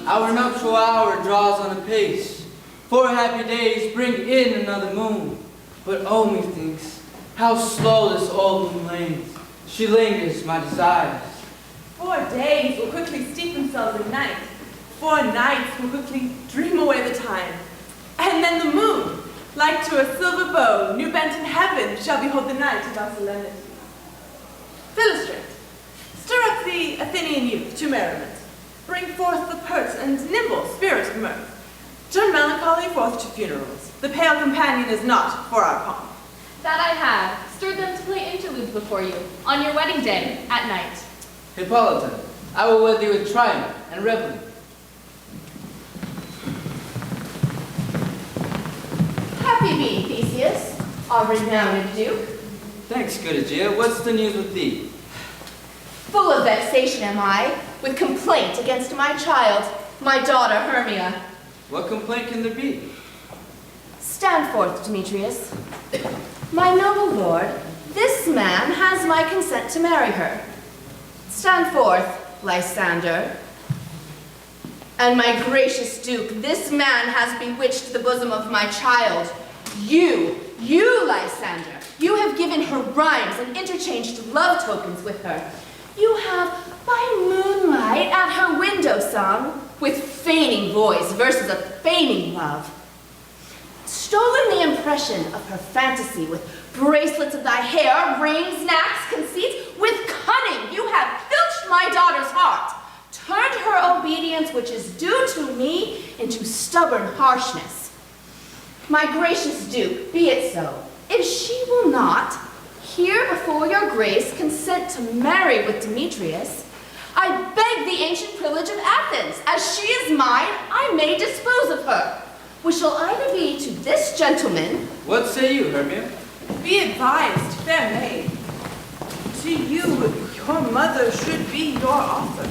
Our nuptial hour draws on apace. 4 happy days bring in another moon. But oh, methinks, how slow this old moon lanes. She lingers my desires. 4 days will quickly steep themselves in night. 4 nights will quickly dream away the time. And then the moon, like to a silver bow, new bent in heaven, shall behold the night of our solemnity. Philostrate, stir up the Athenian youth to merriment. Bring forth the pert and nimble spirit of mirth. Turn melancholy forth to funerals. The pale companion is not for our pomp. That I have stirred them to play interludes before you, on your wedding day, at night. Hippolyta, I will wed thee with triumph and revelry. Happy be, Theseus, our renowned Duke. Thanks, good Aegea. What's the news with thee? Full of vexation am I, with complaint against my child, my daughter Hermia. What complaint can there be? Stand forth, Demetrius. My noble lord, this man has my consent to marry her. Stand forth, Lysander. And my gracious Duke, this man has bewitched the bosom of my child. You, Lysander, you have given her rhymes and interchanged love tokens with her. You have, by moonlight, at her window sung, with feigning voice, verses of feigning love. Stolen the impression of her fantasy with bracelets of thy hair, rings, knacks, conceits. With cunning you have filched my daughter's heart, turned her obedience, which is due to me, into stubborn harshness. My gracious Duke, be it so. If she will not, here before your grace, consent to marry with Demetrius, I beg the ancient privilege of Athens. As she is mine, I may dispose of her, which shall either be to this gentleman. What say you, Hermia? Be advised, fair maid. To you, your mother should be your author.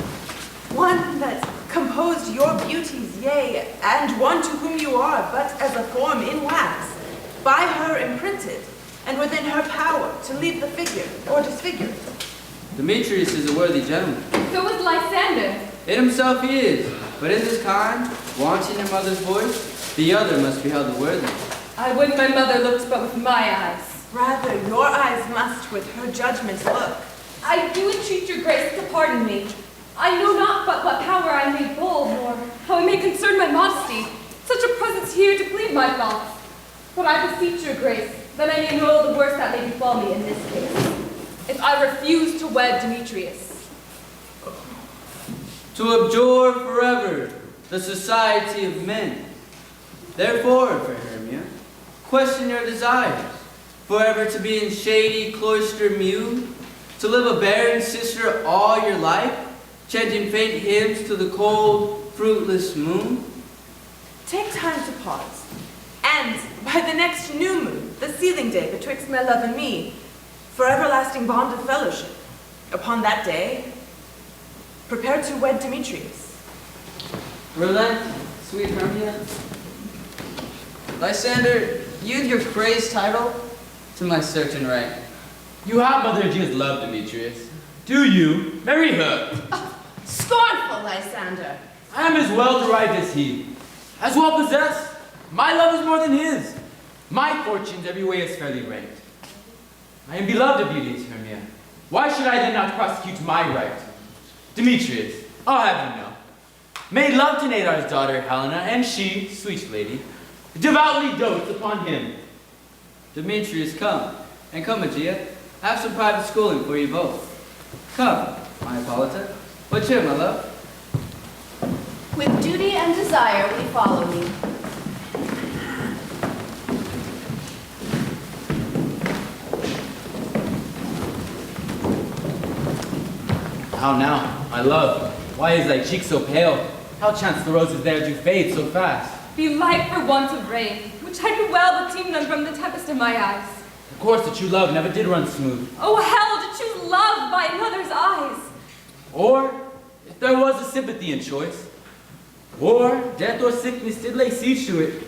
One that composed your beauties, yea, and one to whom you are but as a form in wax, by her imprinted, and within her power to leave the figure or disfigure it. Demetrius is a worthy gentleman. So is Lysander. In himself he is, but in this kind, wanting your mother's voice, the other must be held worthy. I would my mother looked but with my eyes. Rather, your eyes must with her judgment look. I do entreat your grace to pardon me. I know not but what power I may bold, nor how it may concern my modesty, such a presence here to plead my thoughts. But I beseech your grace, that I may know the worst that may befall me in this case, if I refuse to wed Demetrius. To abjure forever the society of men. Therefore, fair Hermia, question your desires, forever to be in shady cloister mew, to live a barren sister all your life, chanting faint hymns to the cold, fruitless moon. Take time to pause, and by the next new moon, the sealing day betwixt my love and me, for everlasting bond of fellowship, upon that day, prepare to wed Demetrius. Relent, sweet Hermia. Lysander, yield your praise title to my certain right. You have Mother Aegea's love, Demetrius. Do you? Marry her. Scornful, Lysander. I am as well derived as he, as well possessed. My love is more than his. My fortunes every way is fairly ranked. I am beloved of beauties, Hermia. Why should I then not prosecute my right? Demetrius, I'll have you know, made love to Nadar's daughter Helena, and she, sweet lady, devoutly dotes upon him. Demetrius, come. And come, Aegea. Have some private schooling for you both. Come, my Hippolyta. What cheer, my love? With duty and desire we follow thee. How now, my love? Why is thy cheek so pale? How chance the roses there do fade so fast? Belike for want of rain, which I could well but teem them from the tempest of my eyes. The course that you love never did run smooth. Oh hell, to choose love by another's eyes! Or, if there was a sympathy in choice, or death or sickness did lay siege to it,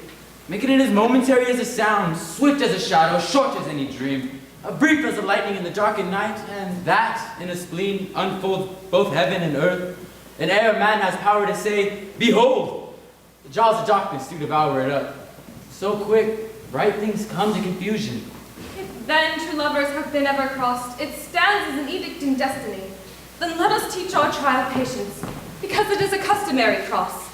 making it as momentary as a sound, swift as a shadow, short as any dream, brief as the lightning in the darkened night, and that, in a spleen, unfolds both heaven and earth, and ere man has power to say, behold, the jaws of darkness do devour it up. So quick, bright things come to confusion. If then true lovers have been ever crossed, it stands as an edict in destiny. Then let us teach our child patience, because it is a customary cross.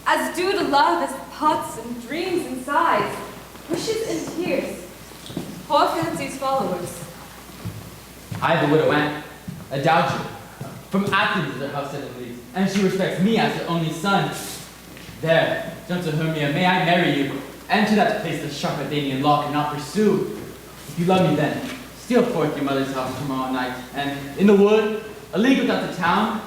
As due to love as thoughts and dreams and sighs, wishes and tears, poor fancy's followers. I have a widow aunt, a dowager, from Athens is her house at least, and she respects me as her only son. There, gentle Hermia, may I marry you, and to that place the sharp Athenian law cannot pursue. If you love me then, steal forth your mother's house tomorrow night, and in the wood, a league without the town,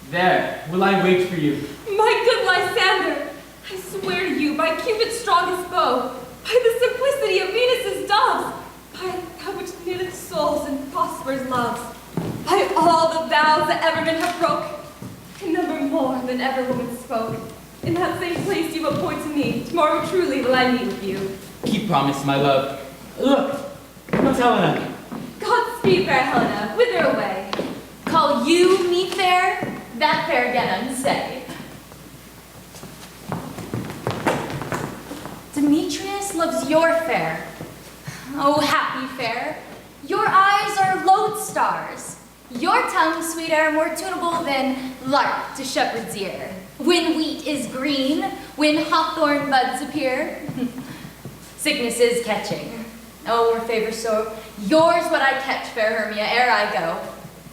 there will I wait for you. My good Lysander, I swear to you, by Cupid's strongest bow, by the simplicity of Venus's doves, by that which knitteth souls and prospers loves, by all the vows that ever men have broke, in number more than ever woman spoke. In that same place you appoint to me, tomorrow truly will I meet with you. Keep promise, my love. Look, comes Helena. Godspeed, fair Helena, whither away? Call you me fair? That fair again unsay. Demetrius loves your fair. Oh, happy fair. Your eyes are lodestars. Your tongue, sweet air, more tunable than lark to shepherd's ear. When wheat is green, when hawthorn buds appear, sickness is catching. Oh, more favor so. Yours would I catch, fair Hermia, ere I go.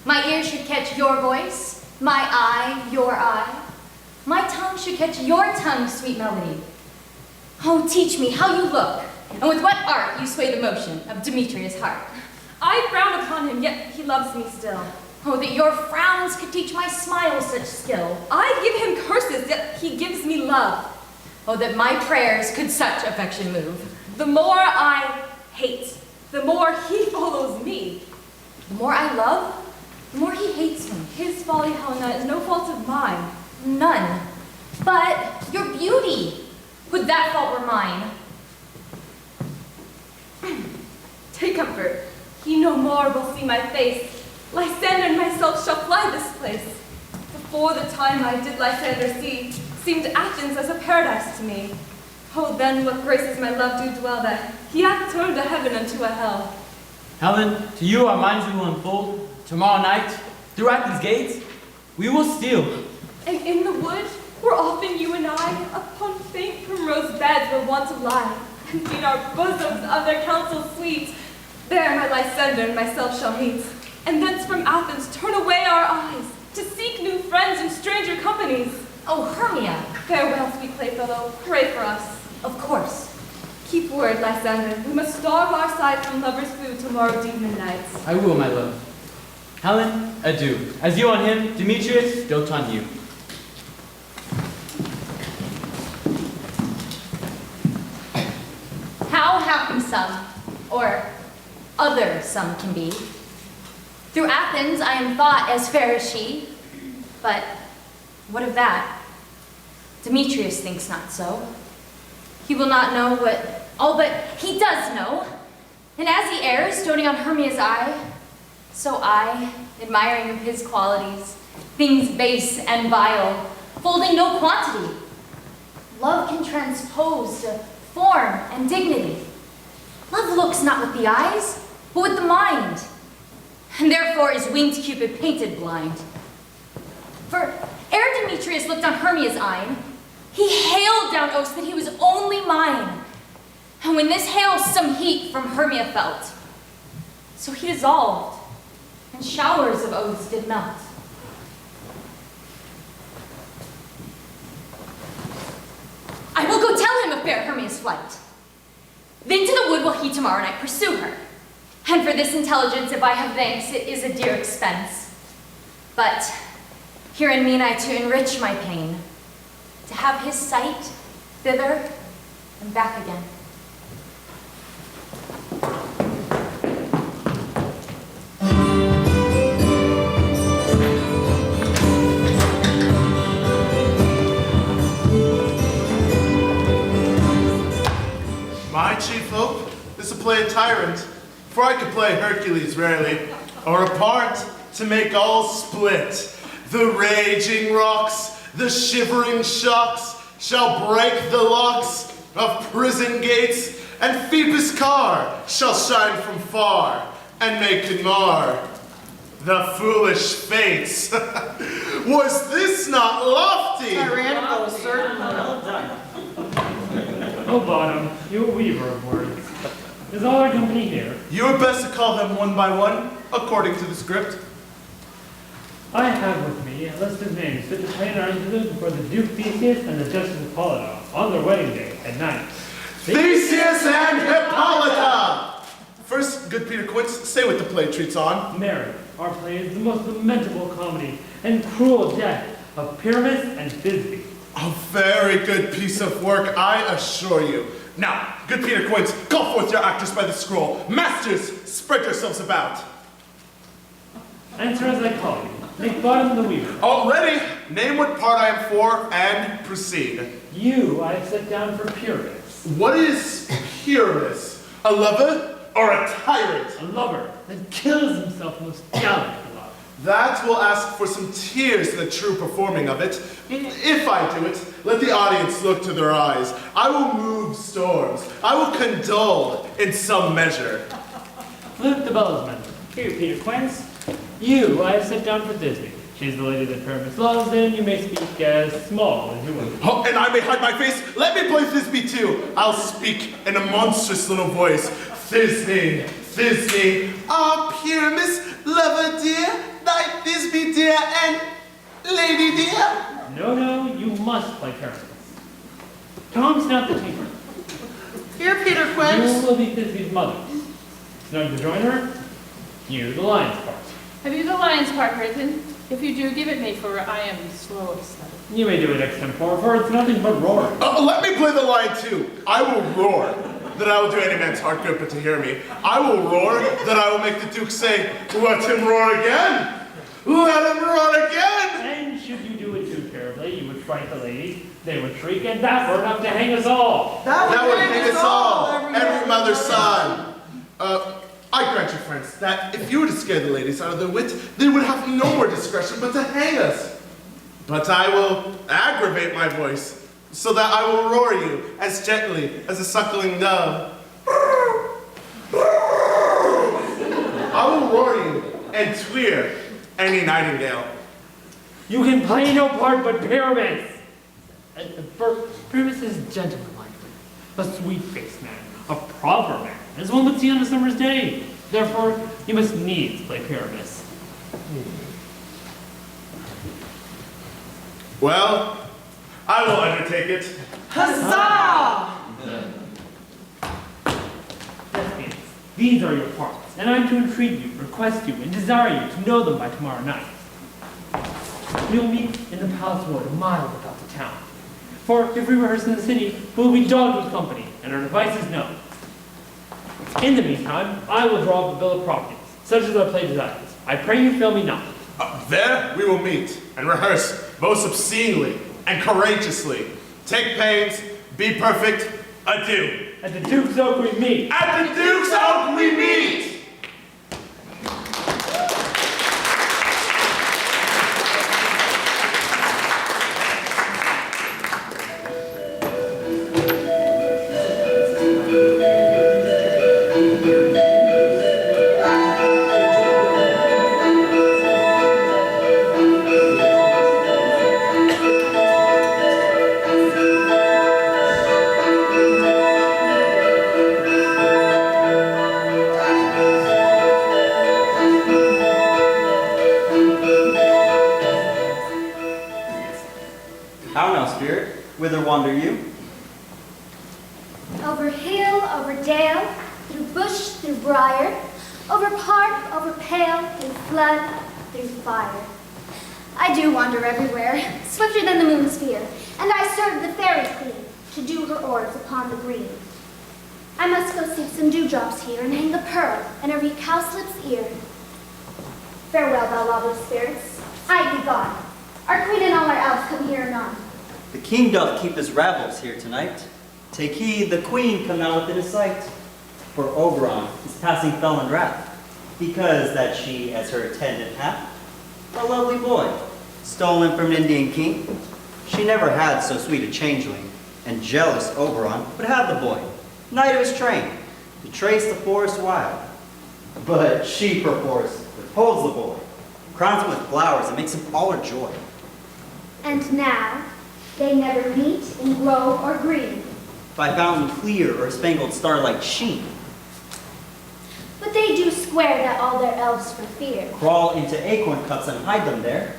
My ear should catch your voice, my eye, your eye. My tongue should catch your tongue's sweet melody. Oh, teach me how you look, and with what art you sway the motion of Demetrius' heart. I frown upon him, yet he loves me still. Oh, that your frowns could teach my smile such skill. I give him curses, yet he gives me love. Oh, that my prayers could such affection move. The more I hate, the more he follows me. The more I love, the more he hates me. His folly, Helena, is no fault of mine. None. But your beauty, would that fault were mine. Take comfort. He no more will see my face. Lysander and myself shall fly this place. Before the time I did Lysander see, seemed Athens as a paradise to me. Oh, then what graces my love do dwell there. He hath turned a heaven unto a hell. Helen, to you our minds we will unfold. Tomorrow night, through Athens' gates, we will steal. And in the wood, where often you and I, upon faint primrose beds were wont to lie, and feed our bosoms of their counsel sweet, there my Lysander and myself shall meet, and thence from Athens turn away our eyes, to seek new friends in stranger companies. Oh, Hermia. Farewell, sweet playfellow, pray for us. Of course. Keep word, Lysander, we must starve our side from lovers' food tomorrow deep midnight. I will, my love. Helen, adieu. As you on him, Demetrius, dote on you. How happy some, or other some can be. Through Athens I am thought as fair as she, but what of that? Demetrius thinks not so. He will not know what all but he does know, and as he errs, doting on Hermia's eye, so I, admiring of his qualities, things base and vile, folding no quantity. Love can transpose to form and dignity. Love looks not with the eyes, but with the mind, and therefore is winged Cupid painted blind. For ere Demetrius looked on Hermia's eyne, he hailed down oaths that he was only mine, And when this hails some heat from Hermia felt, so he dissolved, and showers of oaths did melt. I will go tell him of fair Hermia's flight. Then to the wood will he tomorrow night pursue her. And for this intelligence, if I have thanks, it is a dear expense. But herein mean I to enrich my pain, to have his sight thither and back again. My chief hope is to play a tyrant, for I could play Hercules rarely, or a part to make all split. The raging rocks, the shivering shocks, shall break the locks of prison gates, and Phoebus' car shall shine from far, and make and mar the foolish fates. Was this not lofty? Tyrannical, certainly. Well done. Oh, Bottom, you a weaver of words. Is all our company here? You are best to call them one by one, according to the script. I have with me a list of names fit to play an argument before the Duke Theseus and the Duchess Hippolyta on their wedding day at night. Theseus and Hippolyta! First, good Peter Quince, say what the play treats on. Mary, our play is the most lamentable comedy and cruel death of Pyramus and Thisbe. A very good piece of work, I assure you. Now, good Peter Quince, call forth your actors by the scroll. Masters, spread yourselves about. Answer as I call you. Make Bottom the weaver. All ready? Name what part I am for and proceed. You I have set down for Pyramus. What is Pyramus? A lover or a tyrant? A lover that kills himself most gallant love. That will ask for some tears in the true performing of it. If I do it, let the audience look to their eyes. I will move storms. I will condole in some measure. Flip the bellsman. Here, Peter Quince. You I have set down for Thisbe. She's the lady that Pyramus loves, and you may speak as small as you will. Oh, and I may hide my face. Let me play Thisbe too. I'll speak in a monstrous little voice. Thisbe, Thisbe, ah, Pyramus, lover dear, thy Thisbe dear, and lady dear. No, you must play Pyramus. Tom's not the tinker. Here, Peter You Quince. will be Thisbe's mother. Snug to join her, you the lion's part. Have you the lion's part written? If you do, give it me, for I am slow of study. You may do it extempore, for it's nothing but roaring. Let me play the lion too. I will roar, that I will do any man's heart good but to hear me. I will roar, that I will make the Duke say, let him roar again. Let him roar again. And should you do it too terribly, you would fright the ladies, they would shriek, and that were enough to hang us all. That would hang us all, every mother's son. I grant you, friends, that if you were to scare the ladies out of their wit, they would have no more discretion but to hang us. But I will aggravate my voice, so that I will roar you as gently as a suckling dove. I will roar you and tweer any nightingale. You can play no part but Pyramus. For Pyramus is gentlemanlike, a sweet-faced man, a proper man, as one would see on a summer's day. Therefore, you must needs play Pyramus. Well, I will undertake it. Huzzah! Thespians, these are your parts, and I am to entreat you, request you, and desire you to know them by tomorrow night. We will meet in the palace wood a mile without the town. For if we rehearse in the city, we will be dogged with company, and our devices known. In the meantime, I will draw up a bill of properties, such as our play desires. I pray you fail me not. There we will meet and rehearse most obscenely and courageously. Take pains, be perfect, adieu. At the Duke's Oak we meet. At the Duke's Oak we meet! whither wander you? Over hill, over dale, through bush, through briar, over park, over pale, through flood, through fire. I do wander everywhere, swifter than the moon's sphere, and I serve the fairy queen to do her orbs upon the green. I must go seek some dewdrops here and hang the pearl in every cowslip's ear. Farewell, thou lovely spirits. I be gone. Our queen and all our elves come here anon. The king doth keep his ravels here tonight. Take heed, the queen come not within his sight. For Oberon is passing fell in wrath, because that she as her attendant hath a lovely boy, stolen from an Indian king. She never had so sweet a changeling, and jealous Oberon would have the boy, knight of his train, to trace the forest wild. But she perforce withholds the boy, crowns him with flowers, and makes him all her joy. And now they never meet in grove or green. By fountain clear or spangled starlight sheen, But they do swear that all their elves for fear. crawl into acorn cups and hide them there.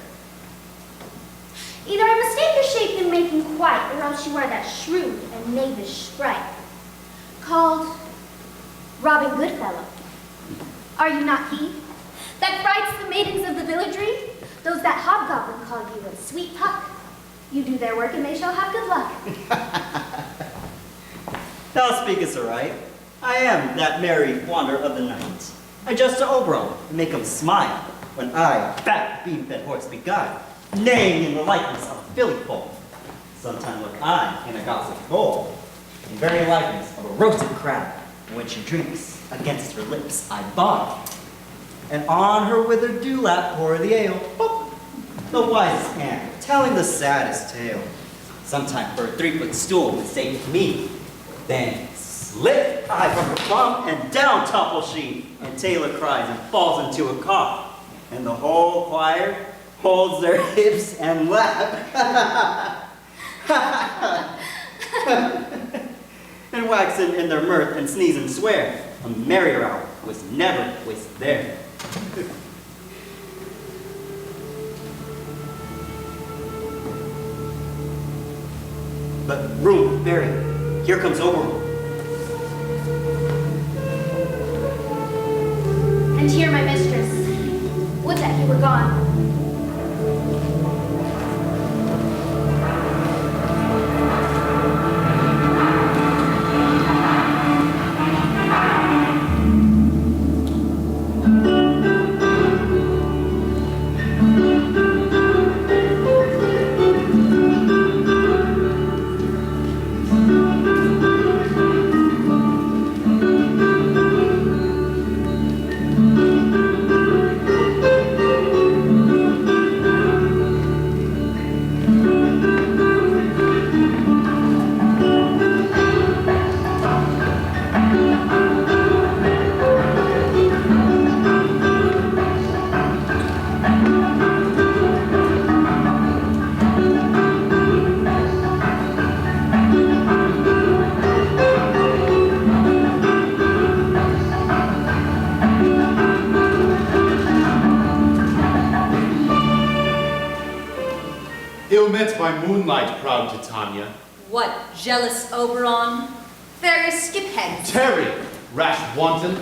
Either I mistake her shape in making quite, or else you are that shrewd and knavish sprite, called Robin Goodfellow. Are you not he, that frights the maidens of the villagery? Those that hobgoblin call you a sweet puck. You do their work and they shall have good luck. Thou speakest aright. I am that merry wanderer of the night. I just to Oberon and make him smile when I, fat bean-fed horse, beguile, neighing in the likeness of a filly foal. Sometime look I in a gossamer bowl, in very likeness of a roasted crab, and when she drinks, against her lips I bob, and on her withered dewlap pour the ale. Boop. The wisest man, telling the saddest tale. Sometime for a 3-foot stool would say to me, then slip I from her plumb, and down tumble she, and Taylor cries and falls into a cough, and the whole choir holds their hips and laugh, and wax in their mirth and sneeze and swear. A merrier hour was never wasted there. But room, Mary, here comes Oberon. And here my mistress. Would that he were gone. Ill-met by moonlight, proud Titania. What, jealous Oberon? Fairy skip hence. Tarry, rash wanton.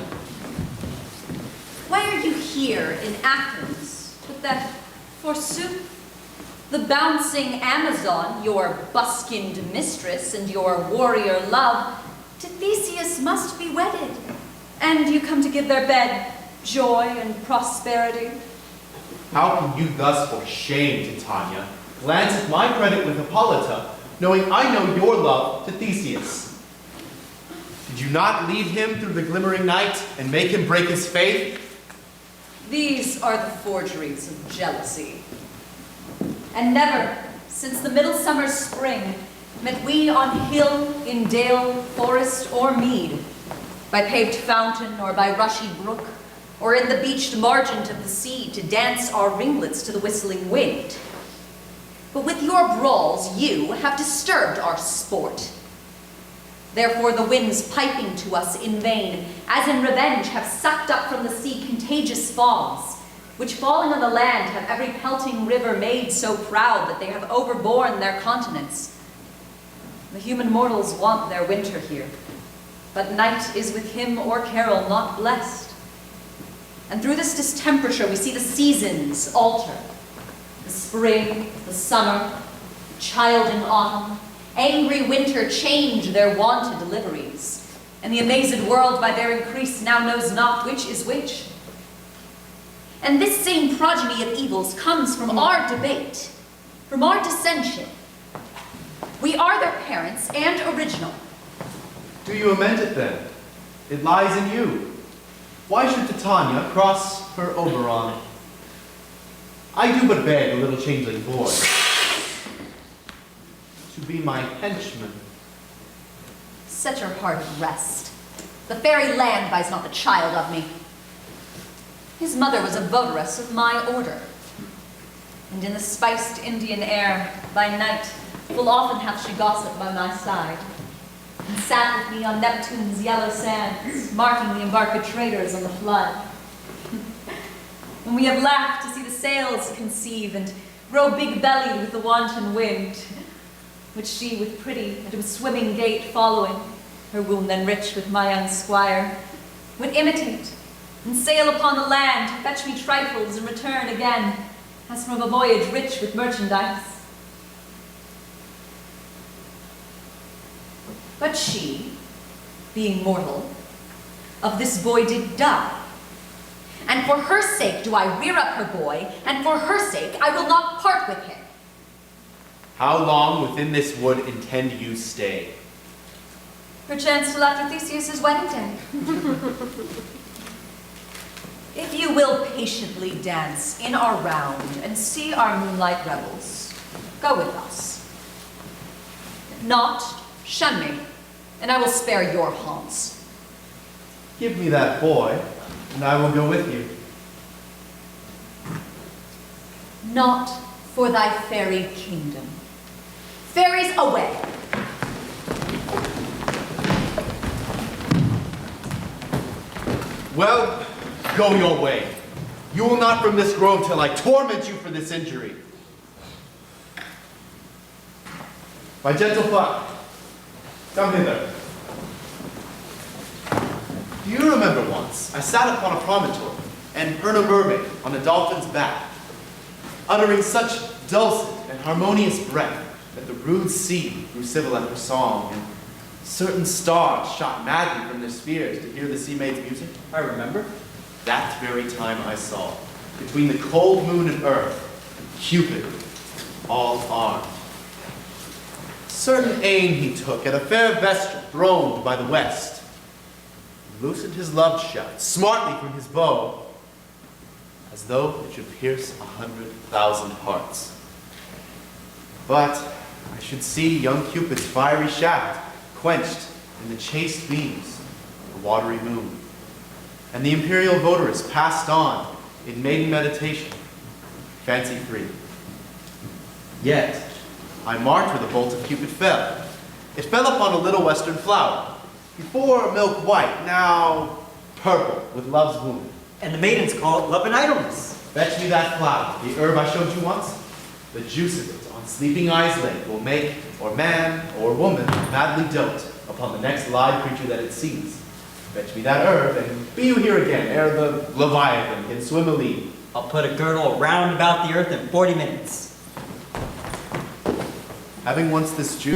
Why are you here in Athens with that, forsooth, the bouncing Amazon, your buskinned mistress and your warrior love, to Theseus must be wedded, and you come to give their bed joy and prosperity? How can you thus for shame, Titania, glance at my credit with Hippolyta, knowing I know your love to Theseus? Did you not lead him through the glimmering night and make him break his faith? These are the forgeries of jealousy. And never, since the middle summer's spring, met we on hill, in dale, forest, or mead, by paved fountain or by rushy brook, or in the beached margent of the sea to dance our ringlets to the whistling wind. But with your brawls you have disturbed our sport. Therefore the winds piping to us in vain, as in revenge have sucked up from the sea contagious falls, which falling on the land have every pelting river made so proud that they have overborne their continents. The human mortals want their winter here, but night is with him or Carol not blessed. And through this distemperature we see the seasons alter. The spring, the summer, child in autumn, angry winter change their wonted deliveries, and the amazed world by their increase now knows not which is which. And this same progeny of evils comes from our debate, from our dissension. We are their parents and original. Do you amend it then? It lies in you. Why should Titania cross her Oberon? I do but beg a little changeling boy to be my henchman. Set your heart at rest. The fairy land buys not the child of me. His mother was a votaress of my order. And in the spiced Indian air, by night, full often hath she gossiped by my side, and sat with me on Neptune's yellow sands, marking the embarked traders on the flood. When we have laughed to see the sails conceive, and grow big-bellied with the wanton wind, which she with pretty and with swimming gait following, her womb then rich with my young squire, would imitate, and sail upon the land to fetch me trifles and return again, as from a voyage rich with merchandise. But she, being mortal, of this boy did die. And for her sake do I rear up her boy, and for her sake I will not part with him. How long within this wood intend you stay? Perchance till after Theseus' wedding day. If you will patiently dance in our round and see our moonlight revels, go with us. If not, shun me, and I will spare your haunts. Give me that boy, and I will go with you. Not for thy fairy kingdom. Fairies away! Well, go your way. You will not from this grove till I torment you for this injury. My gentle flock, come hither. Do you remember once I sat upon a promontory and heard a mermaid on a dolphin's back, uttering such dulcet and harmonious breath that the rude sea grew civil at her song, and certain stars shot madly from their spheres to hear the sea maid's music? I remember. That very time I saw, between the cold moon and earth, Cupid, all armed. Certain aim he took at a fair vestal throned by the west, loosened his love shaft smartly from his bow, as though it should pierce 100,000 hearts. But I should see young Cupid's fiery shaft quenched in the chaste beams of the watery moon, and the imperial votaress passed on in maiden meditation, fancy-free. Yet I marked where the bolt of Cupid fell. It fell upon a little western flower, before milk white, now purple with love's wound. And the maidens call it love and idleness. Fetch me that flower, the herb I showed you once. The juice of it on sleeping eyes laid will make, or man or woman, madly dote upon the next live creature that it sees. Fetch me that herb, and be you here again, ere the Leviathan can swim a league. I'll put a girdle round about the earth in 40 minutes. Having once this juice